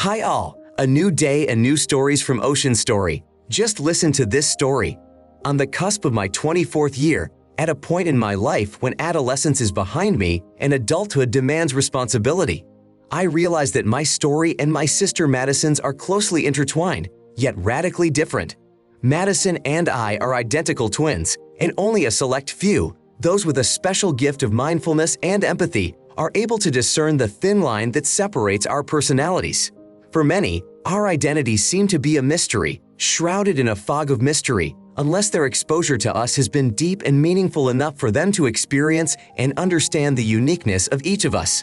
Hi all, a new day and new stories from Ocean Story. Just listen to this story. On the cusp of my 24th year, at a point in my life when adolescence is behind me and adulthood demands responsibility, I realized that my story and my sister Madison's are closely intertwined, yet radically different. Madison and I are identical twins, and only a select few, those with a special gift of mindfulness and empathy, are able to discern the thin line that separates our personalities. For many, our identities seem to be a mystery, shrouded in a fog of mystery, unless their exposure to us has been deep and meaningful enough for them to experience and understand the uniqueness of each of us.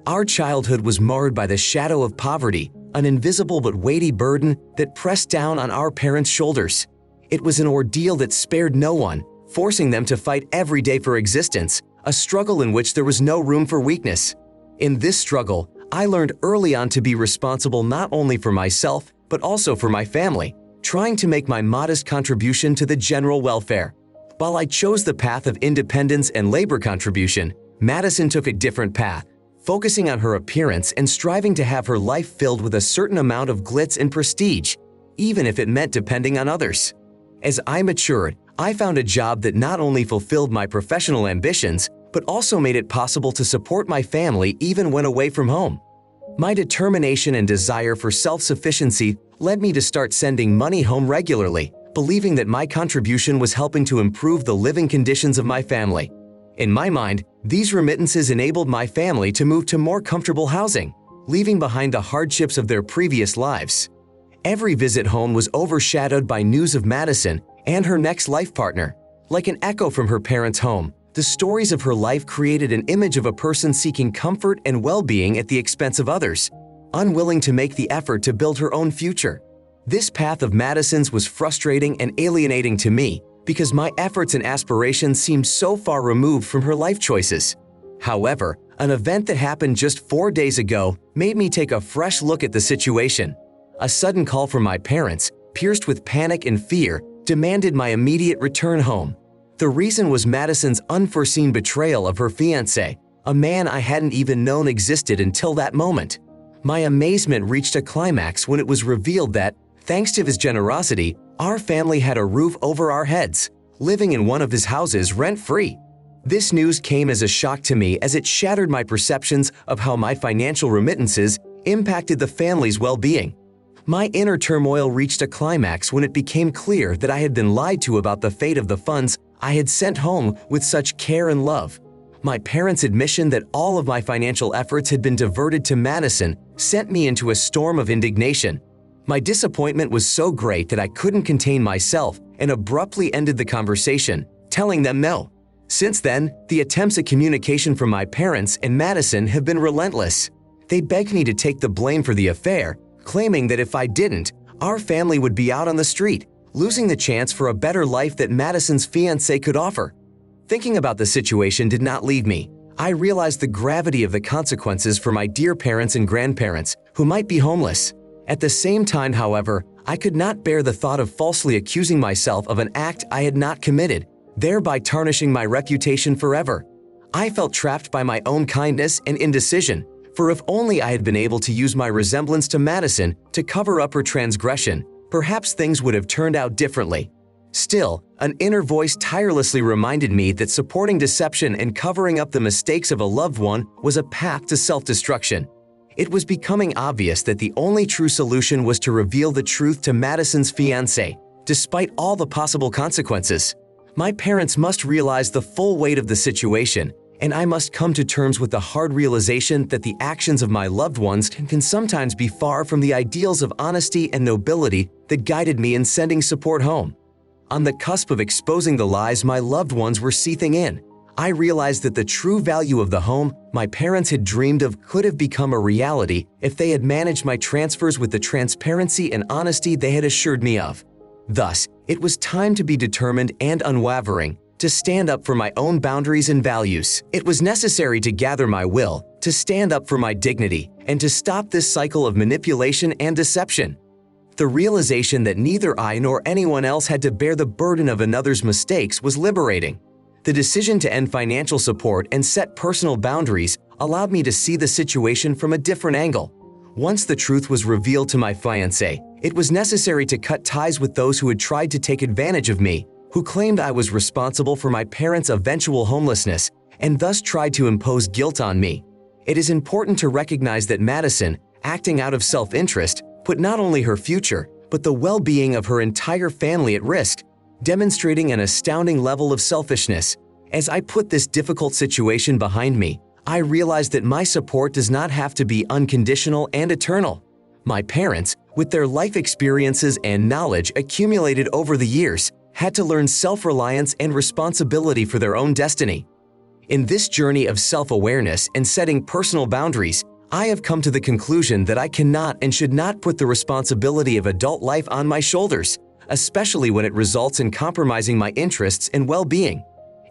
Our childhood was marred by the shadow of poverty, an invisible but weighty burden that pressed down on our parents' shoulders. It was an ordeal that spared no one, forcing them to fight every day for existence, a struggle in which there was no room for weakness. In this struggle, I learned early on to be responsible not only for myself, but also for my family, trying to make my modest contribution to the general welfare. While I chose the path of independence and labor contribution, Madison took a different path, focusing on her appearance and striving to have her life filled with a certain amount of glitz and prestige, even if it meant depending on others. As I matured, I found a job that not only fulfilled my professional ambitions, but also made it possible to support my family even when away from home. My determination and desire for self-sufficiency led me to start sending money home regularly, believing that my contribution was helping to improve the living conditions of my family. In my mind, these remittances enabled my family to move to more comfortable housing, leaving behind the hardships of their previous lives. Every visit home was overshadowed by news of Madison and her next life partner. Like an echo from her parents' home, the stories of her life created an image of a person seeking comfort and well-being at the expense of others, unwilling to make the effort to build her own future. This path of Madison's was frustrating and alienating to me because my efforts and aspirations seemed so far removed from her life choices. However, an event that happened just 4 days ago made me take a fresh look at the situation. A sudden call from my parents, pierced with panic and fear, demanded my immediate return home. The reason was Madison's unforeseen betrayal of her fiancé, a man I hadn't even known existed until that moment. My amazement reached a climax when it was revealed that, thanks to his generosity, our family had a roof over our heads, living in one of his houses rent-free. This news came as a shock to me as it shattered my perceptions of how my financial remittances impacted the family's well-being. My inner turmoil reached a climax when it became clear that I had been lied to about the fate of the funds I had sent home with such care and love. My parents' admission that all of my financial efforts had been diverted to Madison sent me into a storm of indignation. My disappointment was so great that I couldn't contain myself and abruptly ended the conversation, telling them no. Since then, the attempts at communication from my parents and Madison have been relentless. They begged me to take the blame for the affair, claiming that if I didn't, our family would be out on the street, losing the chance for a better life that Madison's fiancé could offer. Thinking about the situation did not leave me. I realized the gravity of the consequences for my dear parents and grandparents, who might be homeless. At the same time, however, I could not bear the thought of falsely accusing myself of an act I had not committed, thereby tarnishing my reputation forever. I felt trapped by my own kindness and indecision, for if only I had been able to use my resemblance to Madison to cover up her transgression, perhaps things would have turned out differently. Still, an inner voice tirelessly reminded me that supporting deception and covering up the mistakes of a loved one was a path to self-destruction. It was becoming obvious that the only true solution was to reveal the truth to Madison's fiancé, despite all the possible consequences. My parents must realize the full weight of the situation, and I must come to terms with the hard realization that the actions of my loved ones can sometimes be far from the ideals of honesty and nobility that guided me in sending support home. On the cusp of exposing the lies my loved ones were seething in, I realized that the true value of the home my parents had dreamed of could have become a reality if they had managed my transfers with the transparency and honesty they had assured me of. Thus, it was time to be determined and unwavering, to stand up for my own boundaries and values. It was necessary to gather my will, to stand up for my dignity, and to stop this cycle of manipulation and deception. The realization that neither I nor anyone else had to bear the burden of another's mistakes was liberating. The decision to end financial support and set personal boundaries allowed me to see the situation from a different angle, Once the truth was revealed to my fiancé, it was necessary to cut ties with those who had tried to take advantage of me, who claimed I was responsible for my parents' eventual homelessness, and thus tried to impose guilt on me. It is important to recognize that Madison, acting out of self-interest, put not only her future, but the well-being of her entire family at risk, demonstrating an astounding level of selfishness. As I put this difficult situation behind me, I realized that my support does not have to be unconditional and eternal. My parents, with their life experiences and knowledge accumulated over the years, had to learn self-reliance and responsibility for their own destiny. In this journey of self-awareness and setting personal boundaries, I have come to the conclusion that I cannot and should not put the responsibility of adult life on my shoulders, especially when it results in compromising my interests and well-being.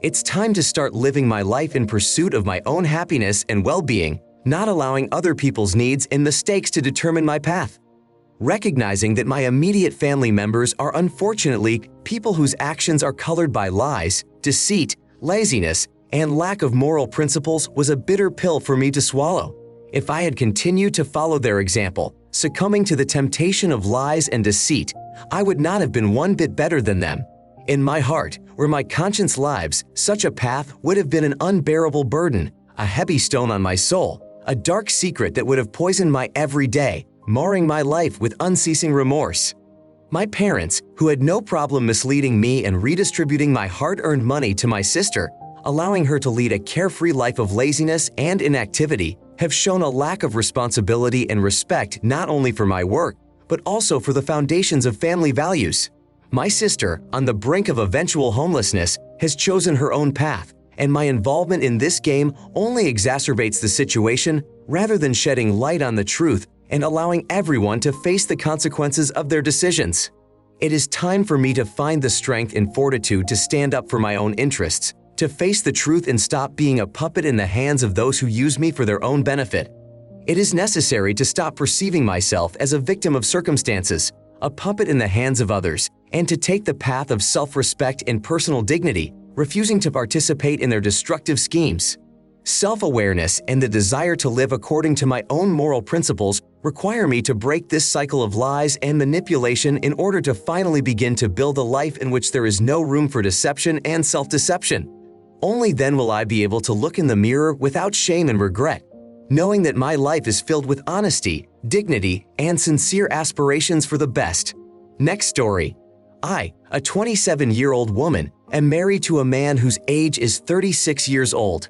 It's time to start living my life in pursuit of my own happiness and well-being, not allowing other people's needs and mistakes to determine my path. Recognizing that my immediate family members are unfortunately people whose actions are colored by lies, deceit, laziness, and lack of moral principles was a bitter pill for me to swallow. If I had continued to follow their example, succumbing to the temptation of lies and deceit, I would not have been one bit better than them. In my heart, where my conscience lives, such a path would have been an unbearable burden, a heavy stone on my soul, a dark secret that would have poisoned my every day, marring my life with unceasing remorse. My parents, who had no problem misleading me and redistributing my hard-earned money to my sister, allowing her to lead a carefree life of laziness and inactivity, have shown a lack of responsibility and respect not only for my work, but also for the foundations of family values. My sister, on the brink of eventual homelessness, has chosen her own path, and my involvement in this game only exacerbates the situation rather than shedding light on the truth and allowing everyone to face the consequences of their decisions. It is time for me to find the strength and fortitude to stand up for my own interests, to face the truth and stop being a puppet in the hands of those who use me for their own benefit. It is necessary to stop perceiving myself as a victim of circumstances, a puppet in the hands of others, and to take the path of self-respect and personal dignity, refusing to participate in their destructive schemes. Self-awareness and the desire to live according to my own moral principles require me to break this cycle of lies and manipulation in order to finally begin to build a life in which there is no room for deception and self-deception. Only then will I be able to look in the mirror without shame and regret, knowing that my life is filled with honesty, dignity, and sincere aspirations for the best. Next story. I, a 27-year-old woman, am married to a man whose age is 36 years old.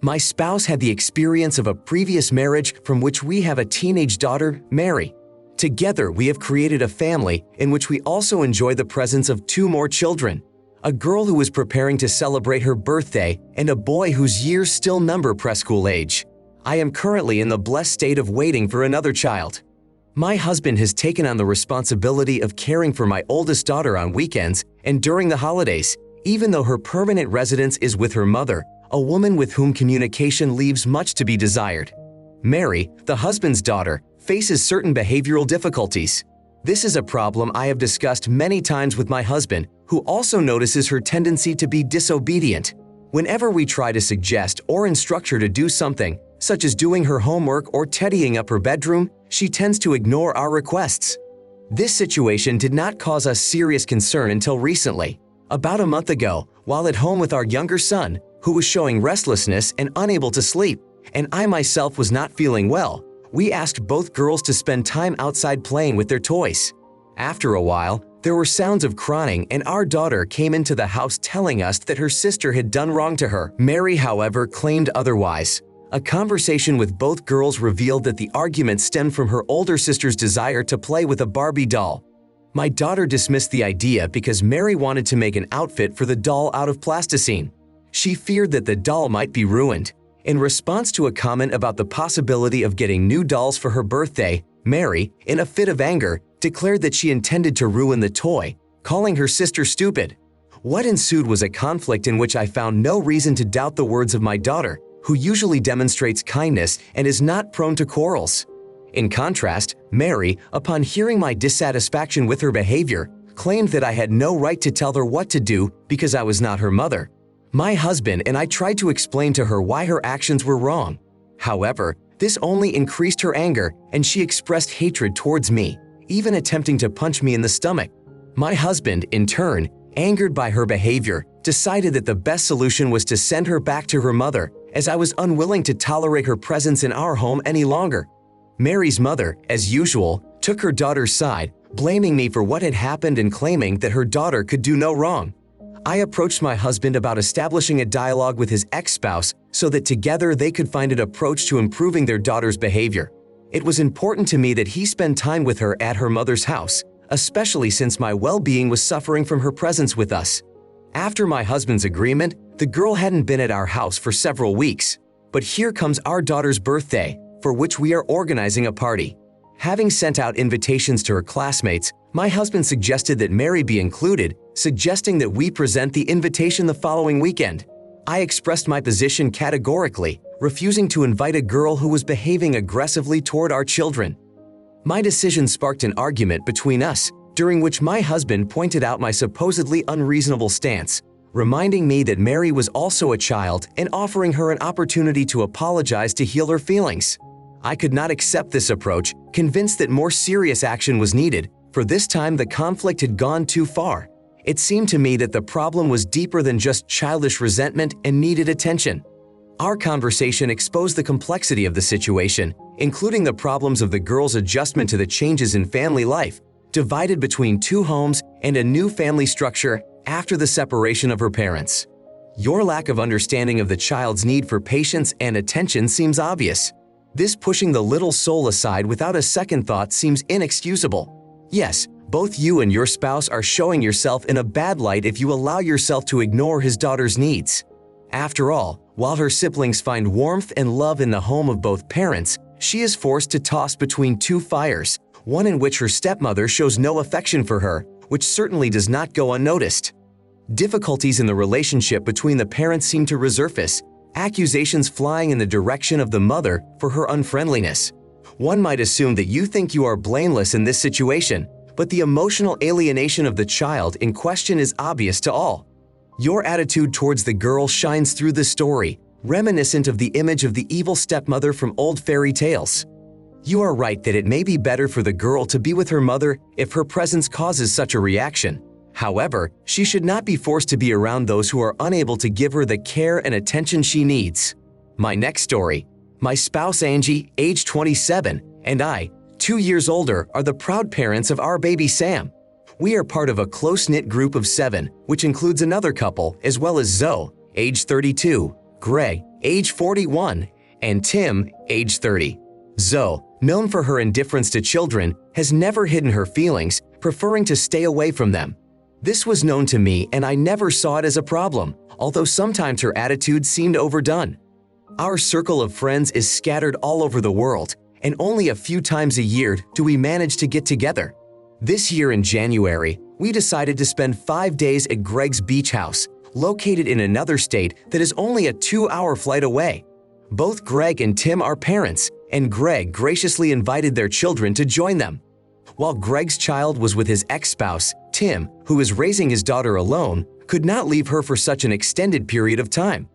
My spouse had the experience of a previous marriage from which we have a teenage daughter, Mary. Together, we have created a family in which we also enjoy the presence of 2 more children, a girl who is preparing to celebrate her birthday and a boy whose years still number preschool age. I am currently in the blessed state of waiting for another child. My husband has taken on the responsibility of caring for my oldest daughter on weekends and during the holidays, even though her permanent residence is with her mother, a woman with whom communication leaves much to be desired. Mary, the husband's daughter, faces certain behavioral difficulties. This is a problem I have discussed many times with my husband, who also notices her tendency to be disobedient. Whenever we try to suggest or instruct her to do something, such as doing her homework or tidying up her bedroom, she tends to ignore our requests. This situation did not cause us serious concern until recently. About a month ago, while at home with our younger son, who was showing restlessness and unable to sleep, and I myself was not feeling well, we asked both girls to spend time outside playing with their toys. After a while, there were sounds of crying and our daughter came into the house telling us that her sister had done wrong to her. Mary, however, claimed otherwise. A conversation with both girls revealed that the argument stemmed from her older sister's desire to play with a Barbie doll. My daughter dismissed the idea because Mary wanted to make an outfit for the doll out of plasticine. She feared that the doll might be ruined. In response to a comment about the possibility of getting new dolls for her birthday, Mary, in a fit of anger, declared that she intended to ruin the toy, calling her sister stupid. What ensued was a conflict in which I found no reason to doubt the words of my daughter, who usually demonstrates kindness and is not prone to quarrels. In contrast, Mary, upon hearing my dissatisfaction with her behavior, claimed that I had no right to tell her what to do because I was not her mother. My husband and I tried to explain to her why her actions were wrong. However, This only increased her anger, and she expressed hatred towards me, even attempting to punch me in the stomach. My husband, in turn, angered by her behavior, decided that the best solution was to send her back to her mother, as I was unwilling to tolerate her presence in our home any longer. Mary's mother, as usual, took her daughter's side, blaming me for what had happened and claiming that her daughter could do no wrong. I approached my husband about establishing a dialogue with his ex-spouse so that together they could find an approach to improving their daughter's behavior. It was important to me that he spend time with her at her mother's house, especially since my well-being was suffering from her presence with us. After my husband's agreement, the girl hadn't been at our house for several weeks. But here comes our daughter's birthday, for which we are organizing a party. Having sent out invitations to her classmates, my husband suggested that Mary be included, suggesting that we present the invitation the following weekend. I expressed my position categorically, refusing to invite a girl who was behaving aggressively toward our children. My decision sparked an argument between us, during which my husband pointed out my supposedly unreasonable stance, reminding me that Mary was also a child and offering her an opportunity to apologize to heal her feelings. I could not accept this approach, convinced that more serious action was needed, for this time the conflict had gone too far. It seemed to me that the problem was deeper than just childish resentment and needed attention. Our conversation exposed the complexity of the situation, including the problems of the girl's adjustment to the changes in family life, divided between two homes and a new family structure after the separation of her parents. Your lack of understanding of the child's need for patience and attention seems obvious. This pushing the little soul aside without a second thought seems inexcusable. Yes, both you and your spouse are showing yourself in a bad light if you allow yourself to ignore his daughter's needs. After all, while her siblings find warmth and love in the home of both parents, she is forced to toss between two fires, one in which her stepmother shows no affection for her, which certainly does not go unnoticed. Difficulties in the relationship between the parents seem to resurface, accusations flying in the direction of the mother for her unfriendliness. One might assume that you think you are blameless in this situation, but the emotional alienation of the child in question is obvious to all. Your attitude towards the girl shines through the story, reminiscent of the image of the evil stepmother from old fairy tales. You are right that it may be better for the girl to be with her mother if her presence causes such a reaction. However, she should not be forced to be around those who are unable to give her the care and attention she needs. My next story. My spouse Angie, age 27, and I, 2 years older, are the proud parents of our baby Sam. We are part of a close-knit group of 7, which includes another couple, as well as Zoe, age 32, Greg, age 41, and Tim, age 30. Zoe, known for her indifference to children, has never hidden her feelings, preferring to stay away from them. This was known to me and I never saw it as a problem, although sometimes her attitude seemed overdone. Our circle of friends is scattered all over the world, and only a few times a year do we manage to get together. This year in January, we decided to spend 5 days at Greg's beach house, located in another state that is only a 2-hour flight away. Both Greg and Tim are parents, and Greg graciously invited their children to join them. While Greg's child was with his ex-spouse, Tim, who is raising his daughter alone, could not leave her for such an extended period of time.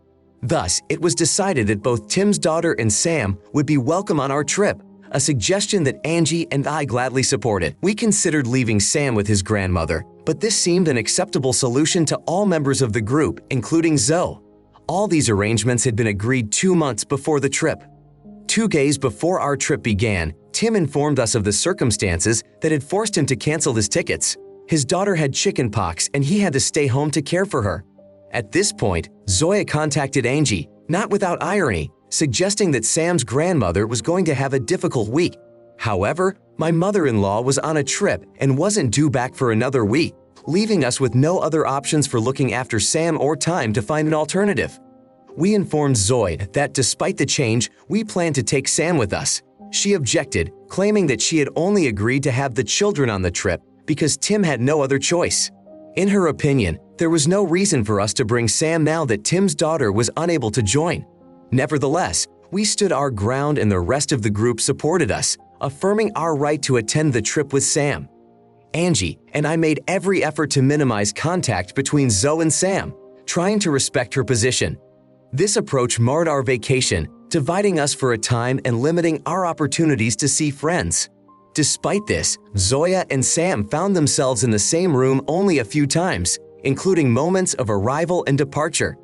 Thus, it was decided that both Tim's daughter and Sam would be welcome on our trip, a suggestion that Angie and I gladly supported. We considered leaving Sam with his grandmother, but this seemed an acceptable solution to all members of the group, including Zoe. All these arrangements had been agreed 2 months before the trip. 2 days before our trip began, Tim informed us of the circumstances that had forced him to cancel his tickets. His daughter had chickenpox and he had to stay home to care for her. At this point, Zoya contacted Angie, not without irony, suggesting that Sam's grandmother was going to have a difficult week. However, my mother-in-law was on a trip and wasn't due back for another week, leaving us with no other options for looking after Sam or time to find an alternative. We informed Zoe that despite the change, we planned to take Sam with us. She objected, claiming that she had only agreed to have the children on the trip because Tim had no other choice. In her opinion, there was no reason for us to bring Sam now that Tim's daughter was unable to join. Nevertheless, we stood our ground and the rest of the group supported us, affirming our right to attend the trip with Sam. Angie and I made every effort to minimize contact between Zoe and Sam, trying to respect her position. This approach marred our vacation dividing us for a time and limiting our opportunities to see friends. Despite this, Zoya and Sam found themselves in the same room only a few times, including moments of arrival and departure.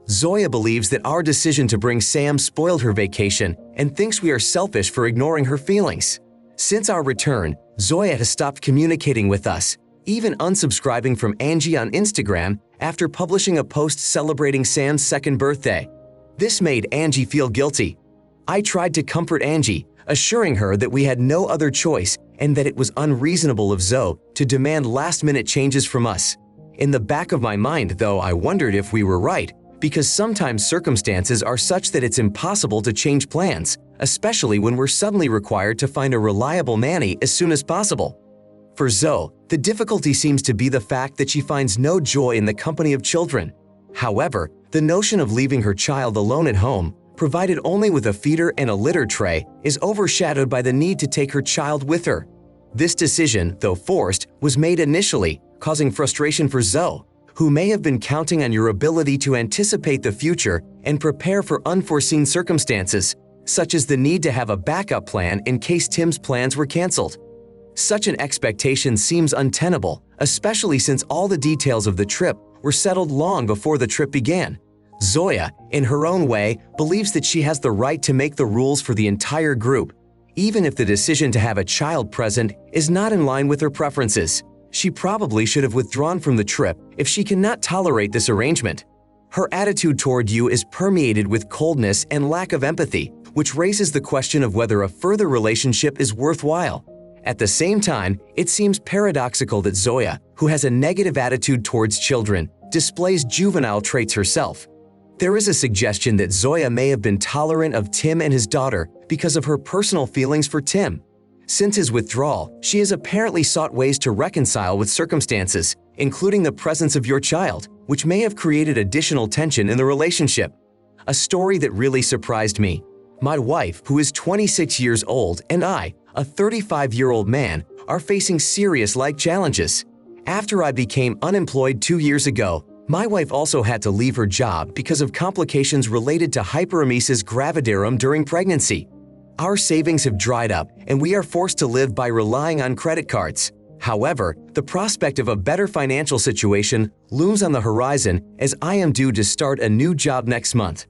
Zoya believes that our decision to bring Sam spoiled her vacation and thinks we are selfish for ignoring her feelings. Since our return, Zoya has stopped communicating with us, even unsubscribing from Angie on Instagram after publishing a post celebrating Sam's second birthday. This made Angie feel guilty. I tried to comfort Angie, assuring her that we had no other choice and that it was unreasonable of Zoe to demand last-minute changes from us. In the back of my mind, though, I wondered if we were right, because sometimes circumstances are such that it's impossible to change plans, especially when we're suddenly required to find a reliable nanny as soon as possible. For Zoe, the difficulty seems to be the fact that she finds no joy in the company of children. However, the notion of leaving her child alone at home, provided only with a feeder and a litter tray, is overshadowed by the need to take her child with her. This decision, though forced, was made initially, causing frustration for Zoe, who may have been counting on your ability to anticipate the future and prepare for unforeseen circumstances, such as the need to have a backup plan in case Tim's plans were canceled. Such an expectation seems untenable, especially since all the details of the trip were settled long before the trip began. Zoya, in her own way, believes that she has the right to make the rules for the entire group, even if the decision to have a child present is not in line with her preferences. She probably should have withdrawn from the trip if she cannot tolerate this arrangement. Her attitude toward you is permeated with coldness and lack of empathy, which raises the question of whether a further relationship is worthwhile. At the same time, it seems paradoxical that Zoya, who has a negative attitude towards children, displays juvenile traits herself. There is a suggestion that Zoya may have been tolerant of Tim and his daughter because of her personal feelings for Tim. Since his withdrawal, she has apparently sought ways to reconcile with circumstances, including the presence of your child, which may have created additional tension in the relationship. A story that really surprised me. My wife, who is 26 years old, and I, a 35-year-old man, are facing serious life challenges. After I became unemployed 2 years ago, my wife also had to leave her job because of complications related to hyperemesis gravidarum during pregnancy. Our savings have dried up, and we are forced to live by relying on credit cards. However, the prospect of a better financial situation looms on the horizon as I am due to start a new job next month.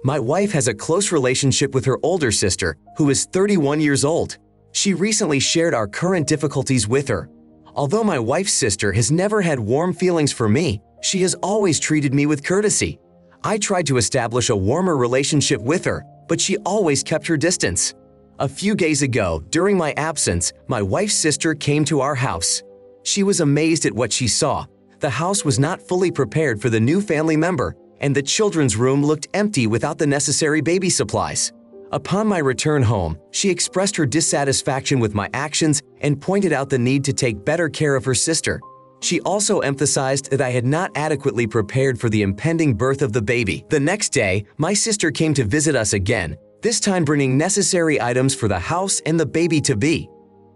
My wife has a close relationship with her older sister, who is 31 years old. She recently shared our current difficulties with her. Although my wife's sister has never had warm feelings for me, she has always treated me with courtesy. I tried to establish a warmer relationship with her, but she always kept her distance. A few days ago, during my absence, my wife's sister came to our house. She was amazed at what she saw. The house was not fully prepared for the new family member, and the children's room looked empty without the necessary baby supplies. Upon my return home, she expressed her dissatisfaction with my actions and pointed out the need to take better care of her sister. She also emphasized that I had not adequately prepared for the impending birth of the baby. The next day, my sister came to visit us again, this time bringing necessary items for the house and the baby-to-be.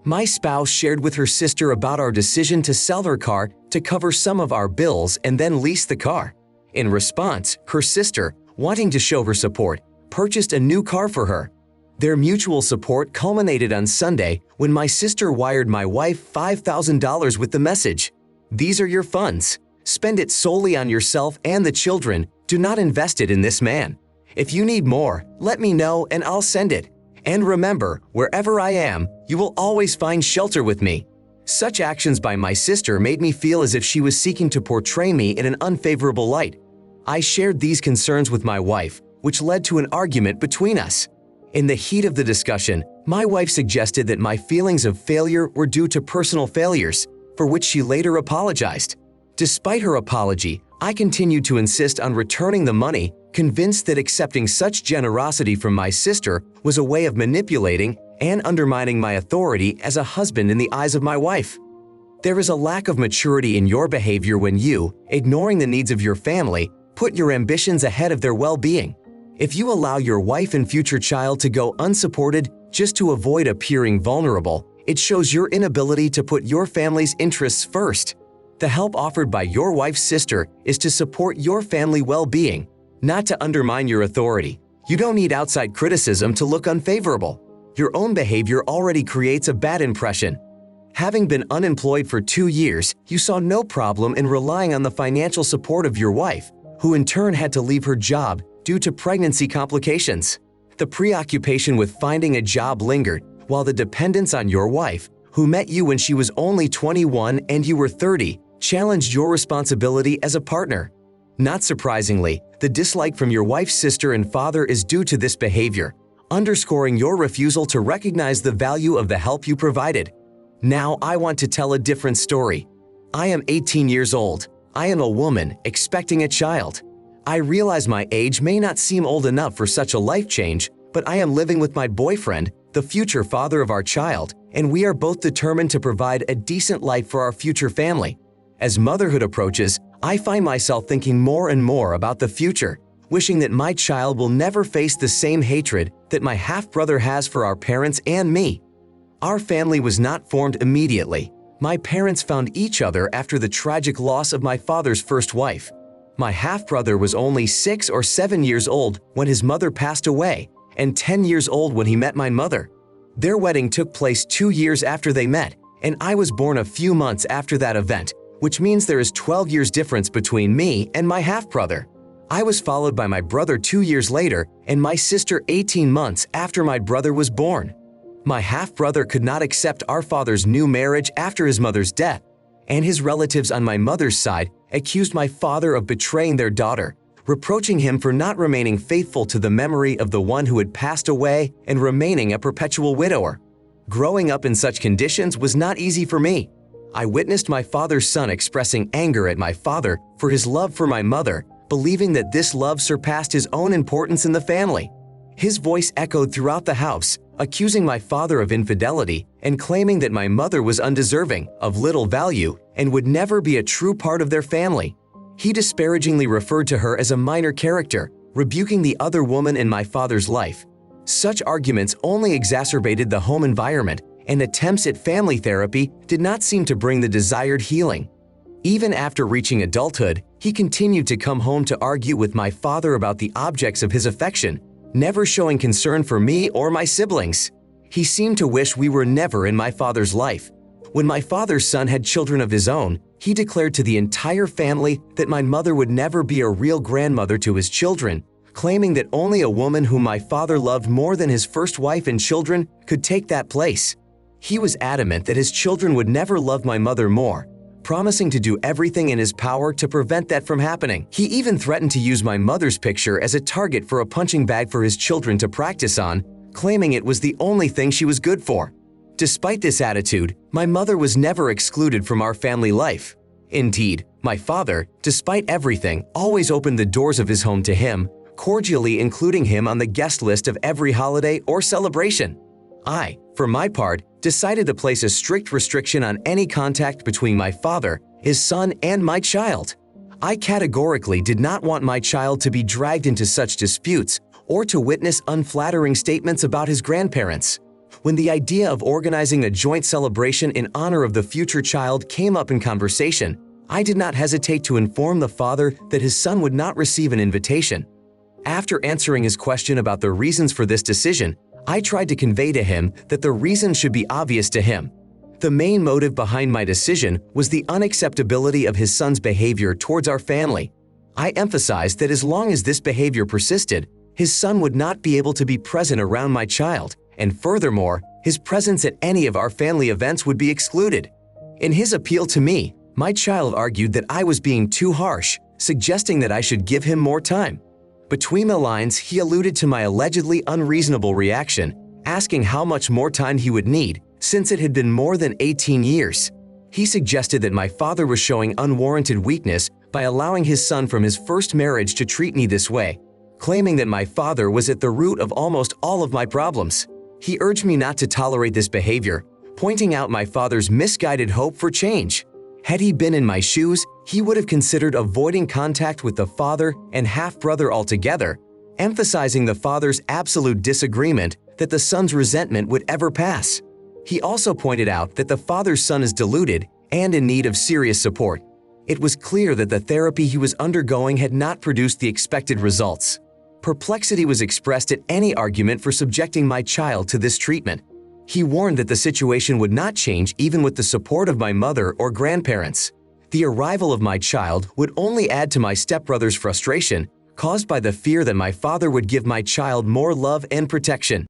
My spouse shared with her sister about our decision to sell her car to cover some of our bills and then lease the car. In response, her sister, wanting to show her support, purchased a new car for her. Their mutual support culminated on Sunday when my sister wired my wife $5,000 with the message, "These are your funds. Spend it solely on yourself and the children. Do not invest it in this man. If you need more, let me know and I'll send it. And remember, wherever I am, you will always find shelter with me." Such actions by my sister made me feel as if she was seeking to portray me in an unfavorable light. I shared these concerns with my wife, which led to an argument between us. In the heat of the discussion, my wife suggested that my feelings of failure were due to personal failures, for which she later apologized. Despite her apology, I continued to insist on returning the money, convinced that accepting such generosity from my sister was a way of manipulating and undermining my authority as a husband in the eyes of my wife. There is a lack of maturity in your behavior when you, ignoring the needs of your family, put your ambitions ahead of their well-being. If you allow your wife and future child to go unsupported just to avoid appearing vulnerable, it shows your inability to put your family's interests first. The help offered by your wife's sister is to support your family well-being, not to undermine your authority. You don't need outside criticism to look unfavorable. Your own behavior already creates a bad impression. Having been unemployed for 2 years, you saw no problem in relying on the financial support of your wife, who in turn had to leave her job due to pregnancy complications. The preoccupation with finding a job lingered, while the dependence on your wife, who met you when she was only 21 and you were 30, challenged your responsibility as a partner. Not surprisingly, the dislike from your wife's sister and father is due to this behavior, underscoring your refusal to recognize the value of the help you provided. Now I want to tell a different story. I am 18 years old. I am a woman expecting a child. I realize my age may not seem old enough for such a life change, but I am living with my boyfriend, the future father of our child, and we are both determined to provide a decent life for our future family. As motherhood approaches, I find myself thinking more and more about the future, wishing that my child will never face the same hatred that my half-brother has for our parents and me. Our family was not formed immediately. My parents found each other after the tragic loss of my father's first wife. My half-brother was only 6 or 7 years old when his mother passed away, and 10 years old when he met my mother. Their wedding took place 2 years after they met, and I was born a few months after that event, which means there is 12 years difference between me and my half-brother. I was followed by my brother 2 years later and my sister 18 months after my brother was born. My half-brother could not accept our father's new marriage after his mother's death, and his relatives on my mother's side accused my father of betraying their daughter, reproaching him for not remaining faithful to the memory of the one who had passed away and remaining a perpetual widower. Growing up in such conditions was not easy for me. I witnessed my father's son expressing anger at my father for his love for my mother, believing that this love surpassed his own importance in the family. His voice echoed throughout the house, accusing my father of infidelity and claiming that my mother was undeserving, of little value, and would never be a true part of their family. He disparagingly referred to her as a minor character, rebuking the other woman in my father's life. Such arguments only exacerbated the home environment, and attempts at family therapy did not seem to bring the desired healing. Even after reaching adulthood, he continued to come home to argue with my father about the objects of his affection, never showing concern for me or my siblings. He seemed to wish we were never in my father's life. When my father's son had children of his own, he declared to the entire family that my mother would never be a real grandmother to his children, claiming that only a woman whom my father loved more than his first wife and children could take that place. He was adamant that his children would never love my mother more, promising to do everything in his power to prevent that from happening. He even threatened to use my mother's picture as a target for a punching bag for his children to practice on, claiming it was the only thing she was good for. Despite this attitude, my mother was never excluded from our family life. Indeed, my father, despite everything, always opened the doors of his home to him, cordially including him on the guest list of every holiday or celebration. I, for my part, decided to place a strict restriction on any contact between my father, his son, and my child. I categorically did not want my child to be dragged into such disputes or to witness unflattering statements about his grandparents. When the idea of organizing a joint celebration in honor of the future child came up in conversation, I did not hesitate to inform the father that his son would not receive an invitation. After answering his question about the reasons for this decision, I tried to convey to him that the reason should be obvious to him. The main motive behind my decision was the unacceptability of his son's behavior towards our family. I emphasized that as long as this behavior persisted, his son would not be able to be present around my child, and furthermore, his presence at any of our family events would be excluded. In his appeal to me, my child argued that I was being too harsh, suggesting that I should give him more time. Between the lines, he alluded to my allegedly unreasonable reaction, asking how much more time he would need, since it had been more than 18 years. He suggested that my father was showing unwarranted weakness by allowing his son from his first marriage to treat me this way, claiming that my father was at the root of almost all of my problems. He urged me not to tolerate this behavior, pointing out my father's misguided hope for change. Had he been in my shoes, he would have considered avoiding contact with the father and half-brother altogether, emphasizing the father's absolute disagreement that the son's resentment would ever pass. He also pointed out that the father's son is deluded and in need of serious support. It was clear that the therapy he was undergoing had not produced the expected results. Perplexity was expressed at any argument for subjecting my child to this treatment. He warned that the situation would not change even with the support of my mother or grandparents. The arrival of my child would only add to my stepbrother's frustration, caused by the fear that my father would give my child more love and protection.